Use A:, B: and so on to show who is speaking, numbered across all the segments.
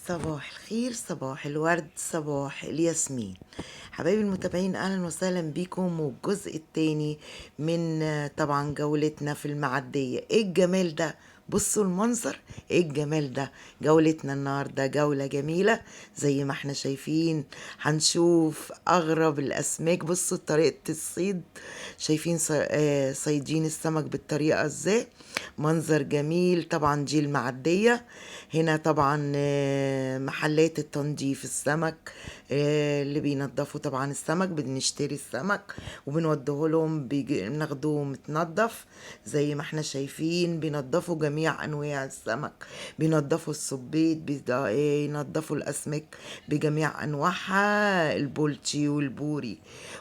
A: صباح الخير، صباح الورد، صباح الياسمين. حبايبي المتابعين، اهلا وسهلا بيكم والجزء التاني من طبعا جولتنا في المعدية. ايه الجمال ده؟ بصوا المنظر، ايه الجمال ده. جولتنا النهاردة جولة جميلة زي ما احنا شايفين. هنشوف اغرب الاسماك. بصوا طريقة الصيد، شايفين صيدين السمك بالطريقة ازاي. منظر جميل. طبعا دي المعدية. هنا طبعا محلات التنظيف السمك، اللي بينضفوا طبعا السمك. بنشتري السمك وبنوديه لهم، بناخدوه متنضف زي ما احنا شايفين. بينضفوا جميع انواع السمك، بينضفوا الصبيط، بينضفوا الاسماك بجميع انواعها، البولتي والبوري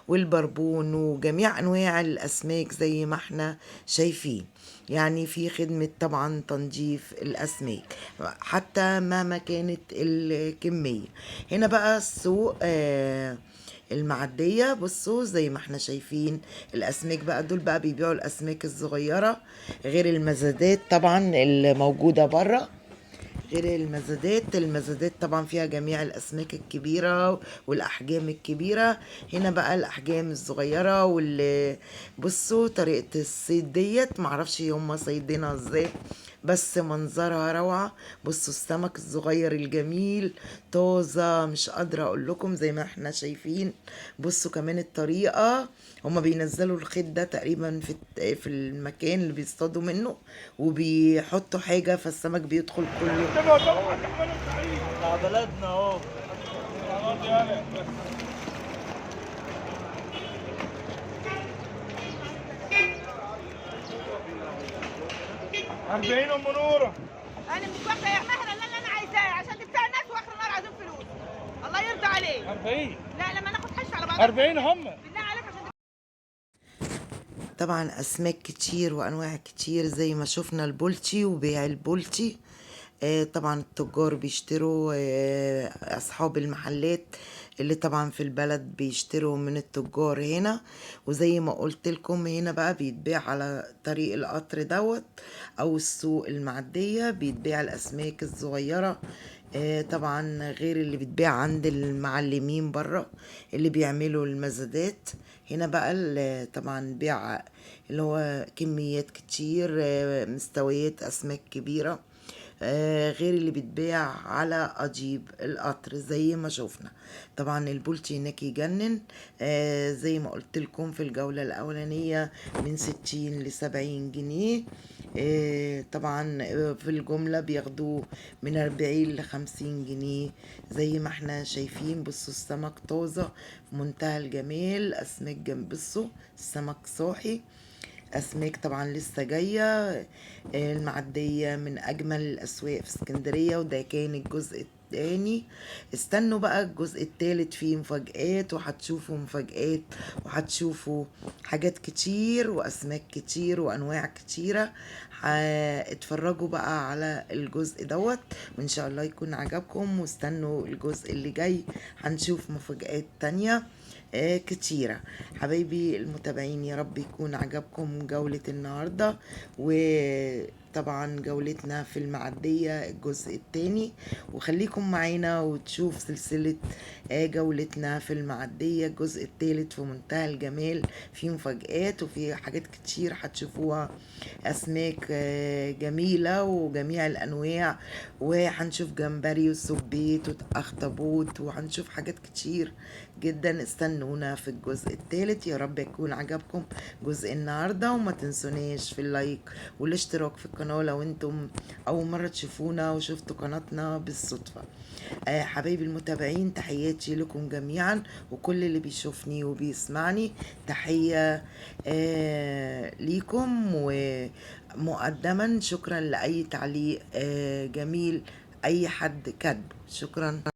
A: والبربون وجميع انواع الاسماك زي ما احنا شايفين. يعني في خدمة طبعا تنظيف الأسماك حتى مهما كانت الكمية. هنا بقى السوق المعدية. بصوا زي ما احنا شايفين الأسماك بقى، دول بقى بيبيعوا الأسماك الصغيرة غير المزادات طبعا الموجودة برا. غير المزادات طبعا فيها جميع الأسماك الكبيرة والأحجام الكبيرة. هنا بقى الأحجام الصغيرة. واللي بصوا طريقة الصيد ديت، معرفش هما صيدينها ازاي، بس منظرها روعة. بصوا السمك الصغير الجميل طازة، مش قادرة اقول لكم زي ما احنا شايفين. بصوا كمان الطريقة، هما بينزلوا الخيط ده تقريبا في المكان اللي بيصطادوا منه، وبيحطوا حاجة فالسمك بيدخل كله.
B: بتاع بلدنا اهو. 40 ام نوره.
C: انا مش واخده يا مهر اللي انا عايزاه، عشان دي بتاع الناس واخر النهار عايزين فلوس. الله يرضى عليك.
B: 40.
C: لا لما ناخد حش على بعض
B: 40 هم.
C: بالله عليك. عشان
A: طبعا اسماك كتير وانواع كتير زي ما شفنا. البولتي وبيع البولتي، طبعا التجار بيشتروا، اصحاب المحلات اللي طبعا في البلد بيشتروا من التجار هنا. وزي ما قلت لكم هنا بقى بيتباع على طريق القطر دوت او السوق المعدية، بيتباع الاسماك الصغيرة. طبعا غير اللي بيتباع عند المعلمين برا اللي بيعملوا المزادات. هنا بقى طبعا بيع اللي هو كميات كتير، مستويات اسماك كبيرة، غير اللي بيتباع على قضيب القطر زي ما شفنا. طبعا البولتي هناك يجنن، زي ما قلت لكم في الجولة الأولانية من 60 ل70 جنيه. طبعا في الجملة بياخدوه من 40 ل50 جنيه زي ما احنا شايفين. بصوا السمك طازة في منتهى الجمال. أسماك جنب، بصوا السمك صاحي. أسماك طبعا لسه جاية. المعدية من أجمل الأسواق في اسكندرية، وده كان الجزء التاني. استنوا بقى الجزء التالت، فيه مفاجآت، وهتشوفوا مفاجآت، وهتشوفوا حاجات كتير وأسماك كتير وأنواع كتيرة. اتفرجوا بقى على الجزء دوت وإن شاء الله يكون عجبكم. واستنوا الجزء اللي جاي، هنشوف مفاجآت تانية كتيرة. حبايبي المتابعين، يا رب يكون عجبكم جولة النهاردة، وطبعا جولتنا في المعدية الجزء التاني. وخليكم معانا وتشوف سلسلة جولتنا في المعدية الجزء التالت في منتهى الجمال. في مفاجآت وفي حاجات كتير هتشوفوها. أسماك جميلة وجميع الأنواع، وهنشوف جمبري وسبيط واخطبوط، وهنشوف حاجات كتير جدا. استنونا في الجزء الثالث. يا رب يكون عجبكم جزء النهاردة، وما تنسوناش في اللايك والاشتراك في القناة لو انتم اول مرة تشوفونا وشفتوا قناتنا بالصدفة. حبايبي المتابعين، تحياتي لكم جميعا، وكل اللي بيشوفني وبيسمعني تحية ليكم. ومقدما شكرا لأي تعليق جميل أي حد كاتبه. شكرا.